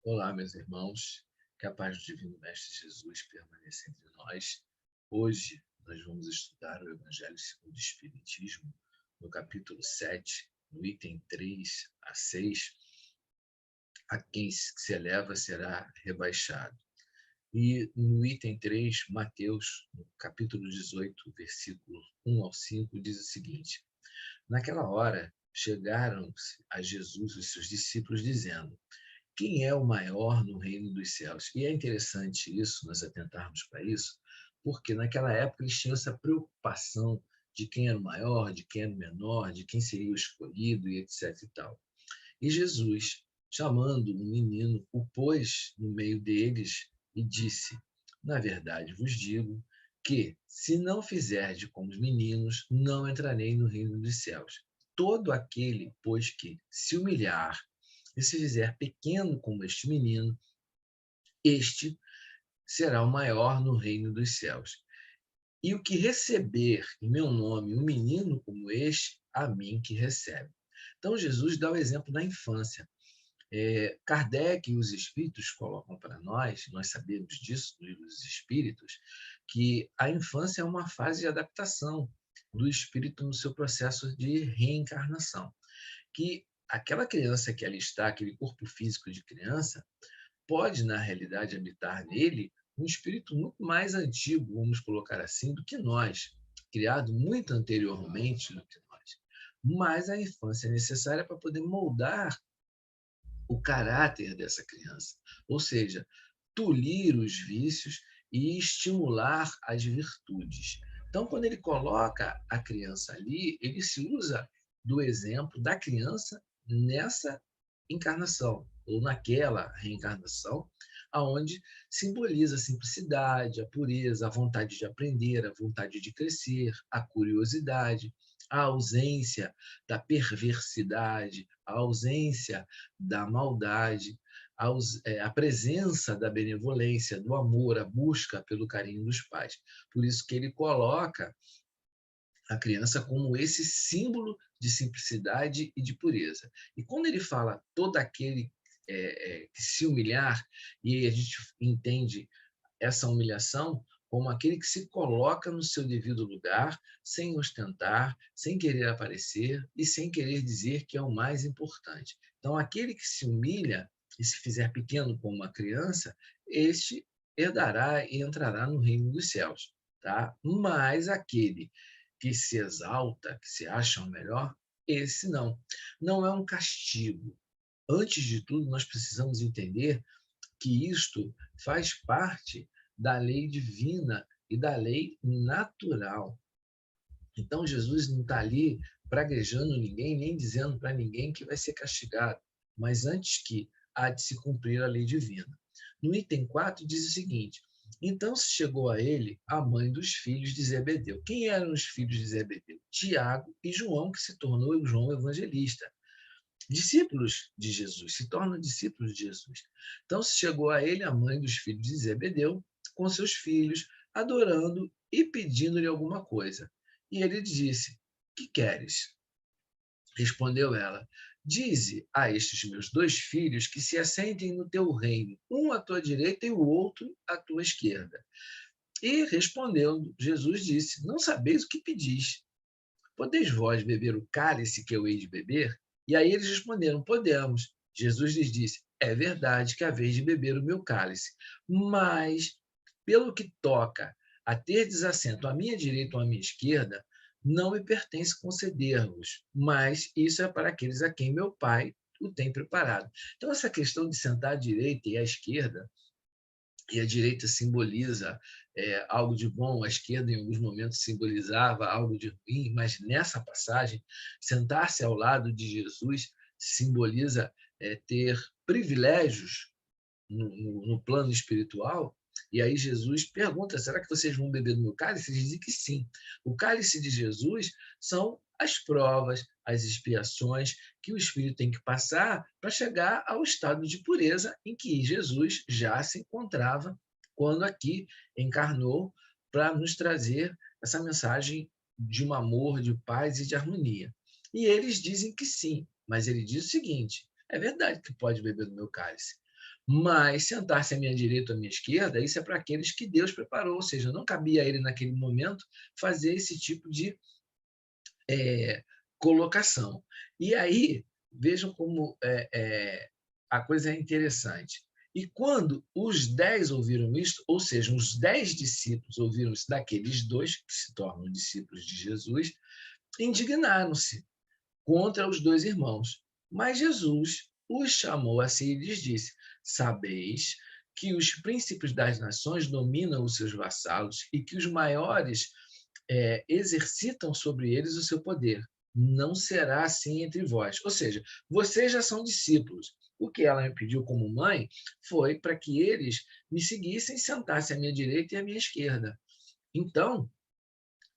Olá, meus irmãos, que a paz do Divino Mestre Jesus permaneça entre nós. Hoje nós vamos estudar o Evangelho segundo o Espiritismo, no capítulo 7, no item 3 a 6. A quem se eleva será rebaixado. E no item 3, Mateus, no capítulo 18, versículo 1 ao 5, diz o seguinte: Naquela hora chegaram-se a Jesus os seus discípulos, dizendo: Quem é o maior no reino dos céus? E é interessante isso, nós atentarmos para isso, porque naquela época eles tinham essa preocupação de quem era o maior, de quem era o menor, de quem seria o escolhido e etc e tal. E Jesus, chamando um menino, o pôs no meio deles e disse: Na verdade vos digo que, se não fizerdes como os meninos, não entrarei no reino dos céus. Todo aquele, pois, que se humilhar e se fizer pequeno como este menino, este será o maior no reino dos céus. E o que receber em meu nome um menino como este, a mim que recebe. Então, Jesus dá o exemplo da infância. Kardec e os espíritos colocam para nós sabemos disso no livro dos espíritos, que a infância é uma fase de adaptação do espírito no seu processo de reencarnação. Que aquela criança que ali está, aquele corpo físico de criança, pode, na realidade, habitar nele um espírito muito mais antigo, vamos colocar assim, do que nós, criado muito anteriormente do que nós. Mas a infância é necessária para poder moldar o caráter dessa criança, ou seja, tolir os vícios e estimular as virtudes. Então, quando ele coloca a criança ali, ele se usa do exemplo da criança nessa encarnação, ou naquela reencarnação, aonde simboliza a simplicidade, a pureza, a vontade de aprender, a vontade de crescer, a curiosidade, a ausência da perversidade, a ausência da maldade, a presença da benevolência, do amor, a busca pelo carinho dos pais. Por isso que ele coloca a criança como esse símbolo de simplicidade e de pureza. E quando ele fala todo aquele que se humilhar, e a gente entende essa humilhação como aquele que se coloca no seu devido lugar, sem ostentar, sem querer aparecer e sem querer dizer que é o mais importante. Então, aquele que se humilha e se fizer pequeno como uma criança, este herdará e entrará no reino dos céus. Tá? Mas aquele que se exalta, que se acha o melhor, esse não. Não é um castigo. Antes de tudo, nós precisamos entender que isto faz parte da lei divina e da lei natural. Então, Jesus não está ali praguejando ninguém, nem dizendo para ninguém que vai ser castigado, mas antes que há de se cumprir a lei divina. No item 4 diz o seguinte: Então se chegou a ele a mãe dos filhos de Zebedeu. Quem eram os filhos de Zebedeu? Tiago e João, que se tornou o João evangelista. Discípulos de Jesus, se tornam discípulos de Jesus. Então se chegou a ele a mãe dos filhos de Zebedeu, com seus filhos, adorando e pedindo-lhe alguma coisa. E ele disse: Que queres? Respondeu ela: Dize a estes meus dois filhos que se assentem no teu reino, um à tua direita e o outro à tua esquerda. E respondendo, Jesus disse: Não sabeis o que pedis. Podeis vós beber o cálice que eu hei de beber? E aí eles responderam: Podemos. Jesus lhes disse: É verdade que haveis de beber o meu cálice, mas pelo que toca a ter desassento à minha direita ou à minha esquerda, não me pertence conceder-vos, mas isso é para aqueles a quem meu Pai o tem preparado. Então, essa questão de sentar à direita e à esquerda, e a direita simboliza algo de bom, a esquerda em alguns momentos simbolizava algo de ruim, mas nessa passagem, sentar-se ao lado de Jesus simboliza ter privilégios no plano espiritual. E aí Jesus pergunta: será que vocês vão beber do meu cálice? Eles dizem que sim. O cálice de Jesus são as provas, as expiações que o espírito tem que passar para chegar ao estado de pureza em que Jesus já se encontrava quando aqui encarnou para nos trazer essa mensagem de um amor, de paz e de harmonia. E eles dizem que sim, mas ele diz o seguinte: é verdade que pode beber do meu cálice, Mas sentar-se à minha direita ou à minha esquerda, isso é para aqueles que Deus preparou, ou seja, não cabia a ele naquele momento fazer esse tipo de colocação. E aí, vejam como a coisa é interessante. E quando os 10 ouviram isto, ou seja, os 10 discípulos ouviram isso daqueles dois que se tornam discípulos de Jesus, indignaram-se contra os dois irmãos. Mas Jesus os chamou a si e lhes disse: Sabeis que os príncipes das nações dominam os seus vassalos e que os maiores exercitam sobre eles o seu poder. Não será assim entre vós. Ou seja, vocês já são discípulos. O que ela me pediu como mãe foi para que eles me seguissem, sentassem à minha direita e à minha esquerda. Então,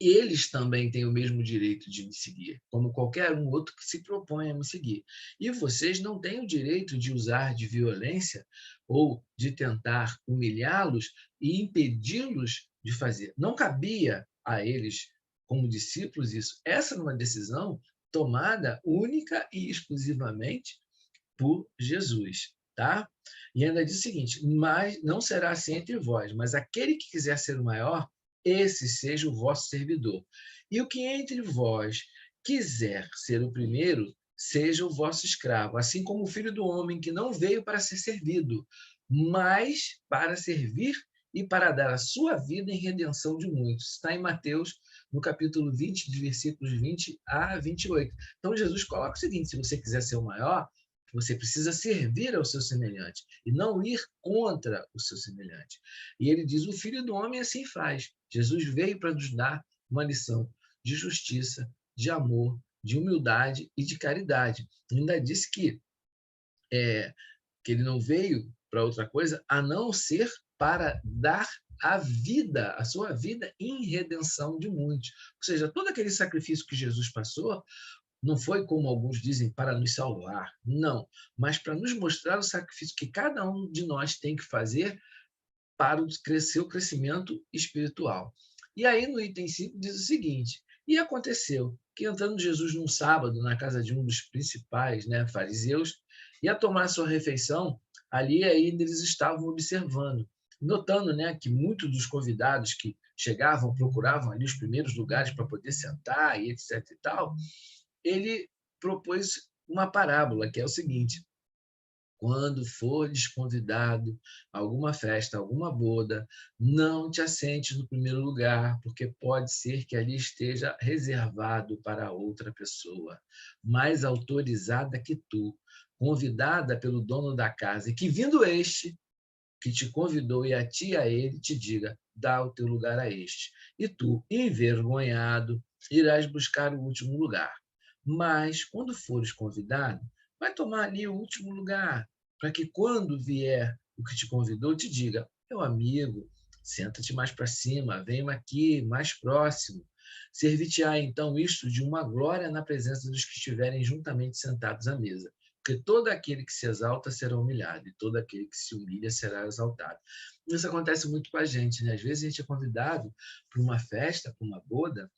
eles também têm o mesmo direito de me seguir, como qualquer um outro que se propõe a me seguir. E vocês não têm o direito de usar de violência ou de tentar humilhá-los e impedi-los de fazer. Não cabia a eles, como discípulos, isso. Essa é uma decisão tomada única e exclusivamente por Jesus. Tá? E ainda diz o seguinte: mas não será assim entre vós, mas aquele que quiser ser o maior, esse seja o vosso servidor. E o que entre vós quiser ser o primeiro, seja o vosso escravo, assim como o filho do homem, que não veio para ser servido, mas para servir e para dar a sua vida em redenção de muitos. Está em Mateus, no capítulo 20, de versículos 20 a 28. Então, Jesus coloca o seguinte: se você quiser ser o maior, você precisa servir ao seu semelhante e não ir contra o seu semelhante. E ele diz: o Filho do Homem assim faz. Jesus veio para nos dar uma lição de justiça, de amor, de humildade e de caridade. Ele ainda disse que ele não veio para outra coisa a não ser para dar a vida, a sua vida em redenção de muitos. Ou seja, todo aquele sacrifício que Jesus passou não foi, como alguns dizem, para nos salvar, não, mas para nos mostrar o sacrifício que cada um de nós tem que fazer para o seu crescimento espiritual. E aí, no item 5, diz o seguinte: e aconteceu que, entrando Jesus num sábado na casa de um dos principais fariseus, ia tomar sua refeição, ali ainda eles estavam observando, notando que muitos dos convidados que chegavam procuravam ali os primeiros lugares para poder sentar e etc e tal. Ele propôs uma parábola, que é o seguinte: quando fores convidado a alguma festa, alguma boda, não te assentes no primeiro lugar, porque pode ser que ali esteja reservado para outra pessoa, mais autorizada que tu, convidada pelo dono da casa, e que vindo este, que te convidou e a ti e a ele, te diga: dá o teu lugar a este. E tu, envergonhado, irás buscar o último lugar. Mas, quando fores convidado, vai tomar ali o último lugar, para que quando vier o que te convidou, te diga: meu amigo, senta-te mais para cima, vem aqui, mais próximo. Servir-te-á então isto de uma glória na presença dos que estiverem juntamente sentados à mesa. Porque todo aquele que se exalta será humilhado, e todo aquele que se humilha será exaltado. Isso acontece muito com a gente, né? Às vezes a gente é convidado para uma festa, para uma boda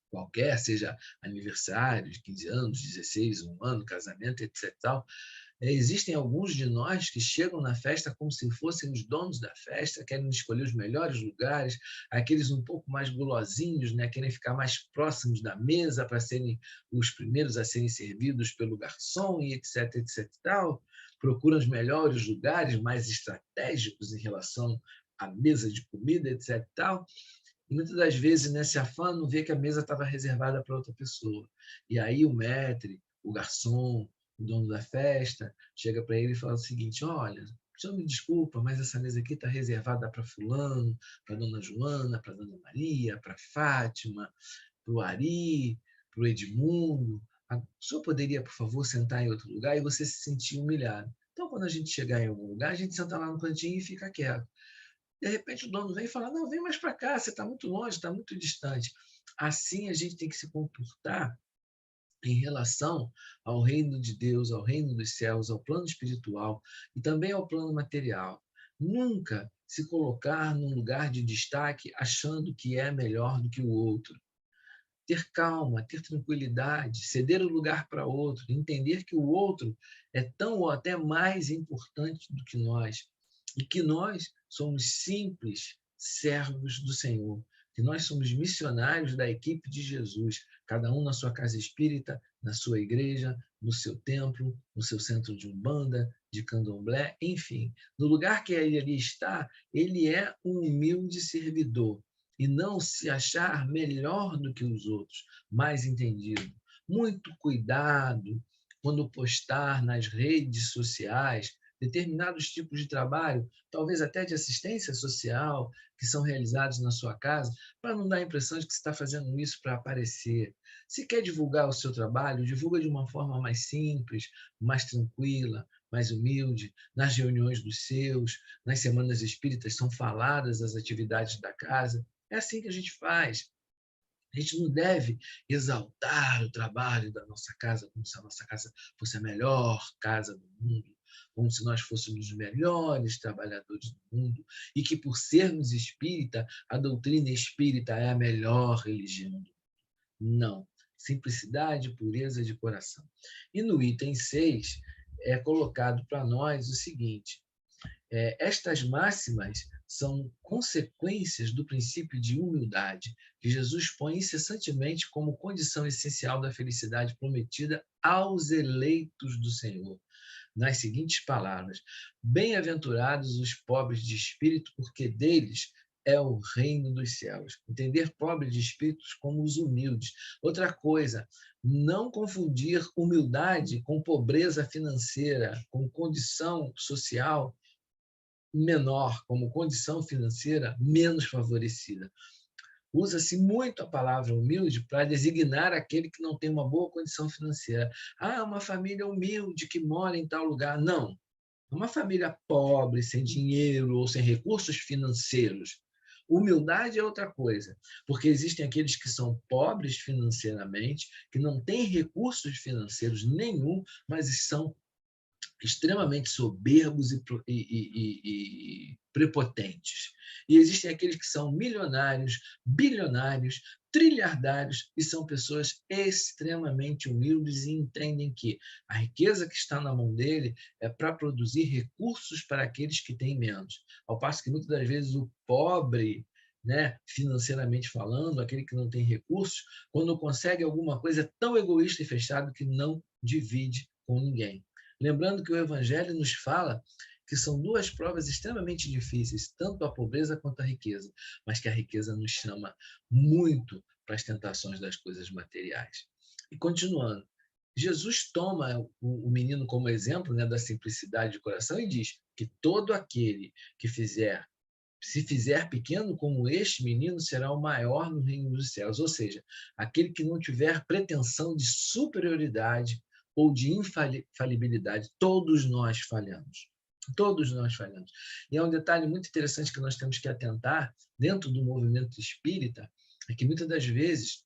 qualquer, seja aniversário de 15 anos, 16, um ano, casamento, etc. Tal. Existem alguns de nós que chegam na festa como se fossem os donos da festa, querem escolher os melhores lugares, aqueles um pouco mais gulosinhos, querem ficar mais próximos da mesa para serem os primeiros a serem servidos pelo garçom e etc, etc. Tal. Procuram os melhores lugares, mais estratégicos em relação à mesa de comida, etc. Tal. E muitas das vezes, nesse afã, não vê que a mesa estava reservada para outra pessoa. E aí o maître, o garçom, o dono da festa, chega para ele e fala o seguinte: olha, o senhor me desculpa, mas essa mesa aqui está reservada para fulano, para dona Joana, para dona Maria, para Fátima, para o Ari, para o Edmundo. O senhor poderia, por favor, sentar em outro lugar? E você se sentir humilhado. Então, quando a gente chegar em algum lugar, a gente senta lá no cantinho e fica quieto. De repente o dono vem e fala: não, vem mais para cá, você está muito longe, está muito distante. Assim a gente tem que se comportar em relação ao reino de Deus, ao reino dos céus, ao plano espiritual e também ao plano material. Nunca se colocar num lugar de destaque achando que é melhor do que o outro. ter calma, ter tranquilidade, ceder o lugar para outro, entender que o outro é tão ou até mais importante do que nós e que nós somos simples servos do Senhor, que nós somos missionários da equipe de Jesus, cada um na sua casa espírita, na sua igreja, no seu templo, no seu centro de umbanda, de candomblé, enfim, no lugar que ele ali está, ele é um humilde servidor e não se achar melhor do que os outros, mais entendido. Muito cuidado quando postar nas redes sociais determinados tipos de trabalho, talvez até de assistência social, que são realizados na sua casa, para não dar a impressão de que você está fazendo isso para aparecer. Se quer divulgar o seu trabalho, divulga de uma forma mais simples, mais tranquila, mais humilde. Nas reuniões dos seus, nas semanas espíritas, são faladas as atividades da casa. É assim que a gente faz. A gente não deve exaltar o trabalho da nossa casa como se a nossa casa fosse a melhor casa do mundo, como se nós fôssemos os melhores trabalhadores do mundo e que, por sermos espírita, a doutrina espírita é a melhor religião do mundo. Não. Simplicidade, pureza de coração. E no item 6 é colocado para nós o seguinte: estas máximas são consequências do princípio de humildade, que Jesus põe incessantemente como condição essencial da felicidade prometida aos eleitos do Senhor, nas seguintes palavras: bem-aventurados os pobres de espírito, porque deles é o reino dos céus. Entender pobre de espíritos como os humildes. Outra coisa, não confundir humildade com pobreza financeira, com condição social menor, como condição financeira menos favorecida. Usa-se muito a palavra humilde para designar aquele que não tem uma boa condição financeira. Ah, uma família humilde que mora em tal lugar. Não. Uma família pobre, sem dinheiro ou sem recursos financeiros. Humildade é outra coisa, porque existem aqueles que são pobres financeiramente, que não têm recursos financeiros nenhum, mas são extremamente soberbos e prepotentes. E existem aqueles que são milionários, bilionários, trilhardários e são pessoas extremamente humildes e entendem que a riqueza que está na mão dele é para produzir recursos para aqueles que têm menos. Ao passo que muitas das vezes o pobre, né, financeiramente falando, aquele que não tem recursos, quando consegue alguma coisa, é tão egoísta e fechado que não divide com ninguém. Lembrando que o Evangelho nos fala que são duas provas extremamente difíceis, tanto a pobreza quanto a riqueza, mas que a riqueza nos chama muito para as tentações das coisas materiais. E continuando, Jesus toma o menino como exemplo, né, da simplicidade de coração e diz que todo aquele que se fizer pequeno como este menino, será o maior no reino dos céus. Ou seja, aquele que não tiver pretensão de superioridade ou de infalibilidade. Todos nós falhamos. Todos nós falhamos. E é um detalhe muito interessante que nós temos que atentar dentro do movimento espírita, é que muitas das vezes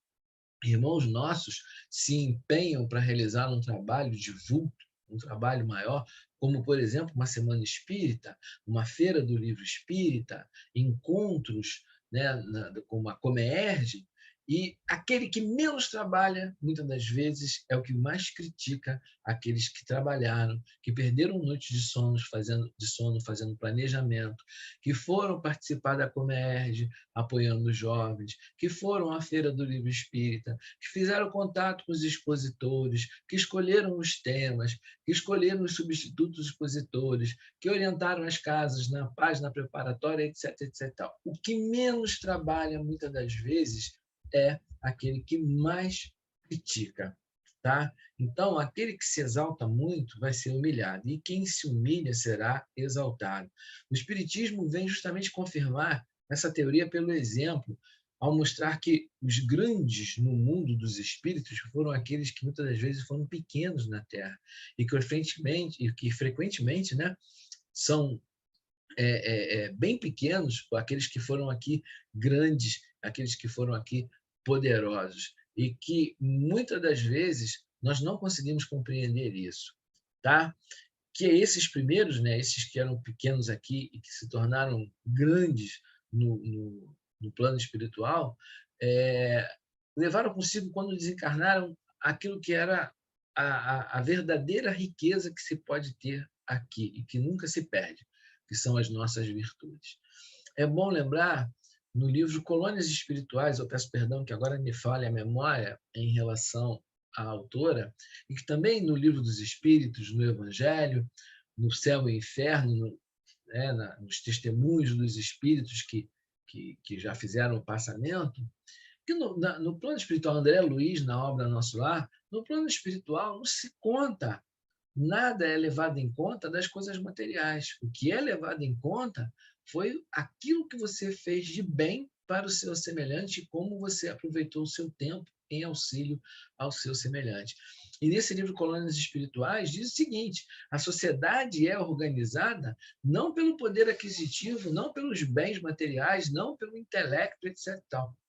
irmãos nossos se empenham para realizar um trabalho de vulto, um trabalho maior, como, por exemplo, uma semana espírita, uma feira do livro espírita, encontros, né, como a Comerge, e aquele que menos trabalha, muitas das vezes, é o que mais critica aqueles que trabalharam, que perderam noites de sono fazendo planejamento, que foram participar da Comerge, apoiando os jovens, que foram à Feira do Livro Espírita, que fizeram contato com os expositores, que escolheram os temas, que escolheram os substitutos expositores, que orientaram as casas na página preparatória, etc, etc. O que menos trabalha, muitas das vezes, é aquele que mais critica. Tá? Então, aquele que se exalta muito vai ser humilhado, e quem se humilha será exaltado. O Espiritismo vem justamente confirmar essa teoria pelo exemplo, ao mostrar que os grandes no mundo dos espíritos foram aqueles que muitas das vezes foram pequenos na Terra e que frequentemente, né, são bem pequenos, aqueles que foram aqui grandes, aqueles que foram aqui poderosos e que muitas das vezes nós não conseguimos compreender isso, tá? Que esses primeiros, né, esses que eram pequenos aqui e que se tornaram grandes no plano espiritual, levaram consigo, quando desencarnaram, aquilo que era a verdadeira riqueza que se pode ter aqui e que nunca se perde, que são as nossas virtudes. É bom lembrar, no livro Colônias Espirituais, eu peço perdão que agora me falhe a memória em relação à autora, e que também no livro dos Espíritos, no Evangelho, no Céu e Inferno, nos testemunhos dos Espíritos que já fizeram o passamento, que no plano espiritual, André Luiz, na obra Nosso Lar, no plano espiritual não se conta, nada é levado em conta das coisas materiais. O que é levado em conta foi aquilo que você fez de bem para o seu semelhante e como você aproveitou o seu tempo em auxílio ao seu semelhante. E nesse livro Colônias Espirituais diz o seguinte: a sociedade é organizada não pelo poder aquisitivo, não pelos bens materiais, não pelo intelecto, etc.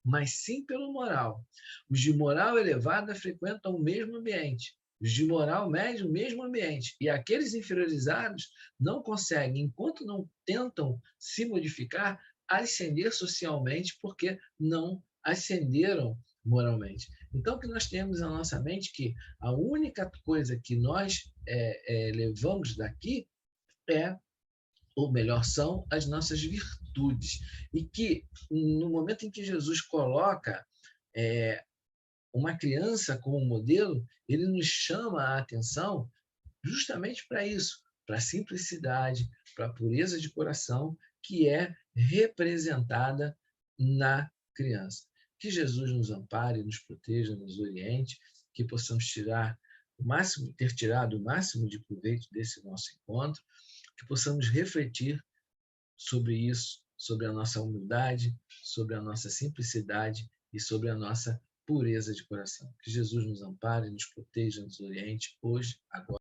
Mas sim pelo moral. Os de moral elevada frequentam o mesmo ambiente. Os de moral médio, o mesmo ambiente. E aqueles inferiorizados não conseguem, enquanto não tentam se modificar, ascender socialmente, porque não ascenderam moralmente. Então, que nós temos na nossa mente que a única coisa que nós levamos daqui é, ou melhor, são as nossas virtudes. E que, no momento em que Jesus coloca uma criança como modelo, ele nos chama a atenção justamente para isso, para a simplicidade, para a pureza de coração que é representada na criança. Que Jesus nos ampare, nos proteja, nos oriente, que possamos ter tirado o máximo de proveito desse nosso encontro, que possamos refletir sobre isso, sobre a nossa humildade, sobre a nossa simplicidade e sobre a nossa pureza de coração. Que Jesus nos ampare, nos proteja, nos oriente hoje, agora.